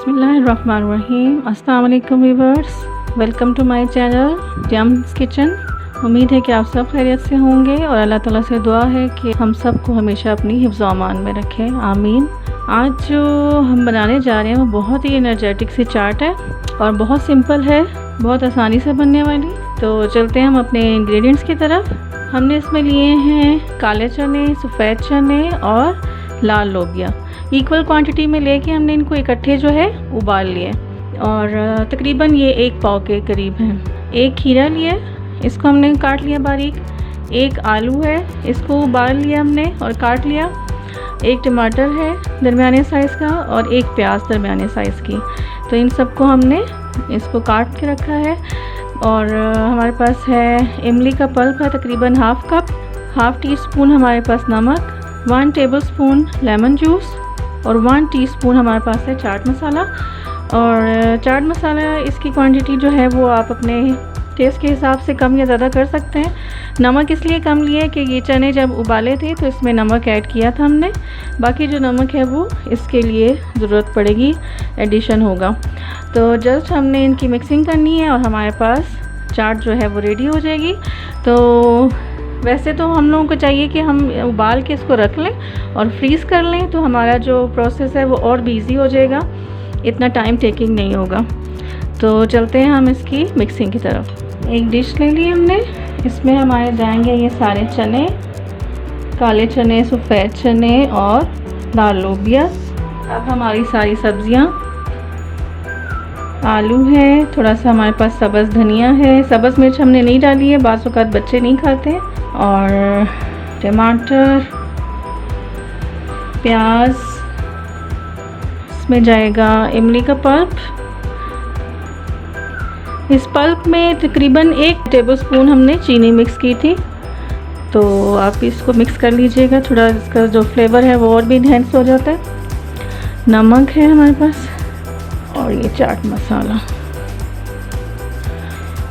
बिस्मिल्लाहिर्रहमानिर्रहीम। अस्सलाम वालेकुम viewers, welcome to my channel जम्स किचन। उम्मीद है कि आप सब खैरियत से होंगे और अल्लाह ताला से दुआ है कि हम सब को हमेशा अपनी हिफ्ज़ व अमान में रखें, आमीन। आज जो हम बनाने जा रहे हैं वो बहुत ही एनर्जेटिक सी चाट है और बहुत सिंपल है, बहुत आसानी से बनने वाली। तो चलते हैं हम अपने इंग्रेडिएंट्स की तरफ। हमने इसमें लिए हैं काले चने, सफ़ेद चने और लाल लोबिया। इक्वल क्वांटिटी में लेके हमने इनको इकट्ठे जो है उबाल लिए और तकरीबन ये 1 पाव के करीब है। एक खीरा लिया, इसको हमने काट लिया बारीक। एक आलू है, इसको उबाल लिया हमने और काट लिया। एक टमाटर है दरमियाने साइज़ का और एक प्याज दरमियाने साइज़ की। तो इन सबको हमने इसको काट के रखा है। और हमारे पास है इमली का पल्प है तकरीबन half cup, half tea spoon हमारे पास नमक, 1 टेबलस्पून लेमन जूस और 1 टीस्पून हमारे पास है चाट मसाला। और चाट मसाला इसकी क्वांटिटी जो है वो आप अपने टेस्ट के हिसाब से कम या ज़्यादा कर सकते हैं। नमक इसलिए कम लिया कि ये चने जब उबाले थे तो इसमें नमक ऐड किया था हमने, बाकी जो नमक है वो इसके लिए ज़रूरत पड़ेगी, एडिशन होगा। तो जस्ट हमने इनकी मिक्सिंग करनी है और हमारे पास चाट जो है वो रेडी हो जाएगी। तो वैसे तो हम लोगों को चाहिए कि हम उबाल के इसको रख लें और फ्रीज़ कर लें, तो हमारा जो प्रोसेस है वो और भी ईजी हो जाएगा, इतना टाइम टेकिंग नहीं होगा। तो चलते हैं हम इसकी मिक्सिंग की तरफ। एक डिश ले ली हमने, इसमें हमारे जाएंगे ये सारे चने, काले चने, सफ़ेद चने और लाल लोबिया। अब हमारी सारी सब्जियां, आलू है, थोड़ा सा हमारे पास सब्ज़ धनिया है, सब्ज़ मिर्च हमने नहीं डाली है, बाज़ औक़ात बच्चे नहीं खाते, और टमाटर, प्याज, इसमें जाएगा इमली का पल्प। इस पल्प में तकरीबन 1 टेबलस्पून हमने चीनी मिक्स की थी, तो आप इसको मिक्स कर लीजिएगा, थोड़ा इसका जो फ्लेवर है वो और भी इन्हेंस हो जाता है। नमक है हमारे पास और ये चाट मसाला।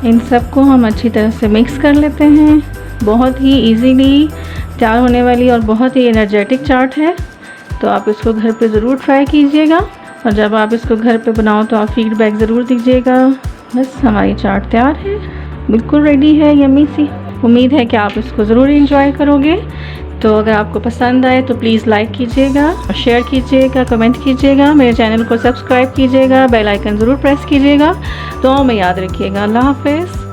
इन सबको हम अच्छी तरह से मिक्स कर लेते हैं। बहुत ही इजीली तैयार होने वाली और बहुत ही एनर्जेटिक चाट है, तो आप इसको घर पे ज़रूर ट्राई कीजिएगा और जब आप इसको घर पे बनाओ तो आप फीडबैक ज़रूर दीजिएगा। बस हमारी चाट तैयार है, बिल्कुल रेडी है, यम्मी सी। उम्मीद है कि आप इसको ज़रूर एंजॉय करोगे। तो अगर आपको पसंद आए तो प्लीज़ लाइक कीजिएगा, शेयर कीजिएगा, कमेंट कीजिएगा, मेरे चैनल को सब्सक्राइब कीजिएगा, बेल आइकन ज़रूर प्रेस कीजिएगा। तो में याद रखिएगा। अल्लाह हाफ़िज़।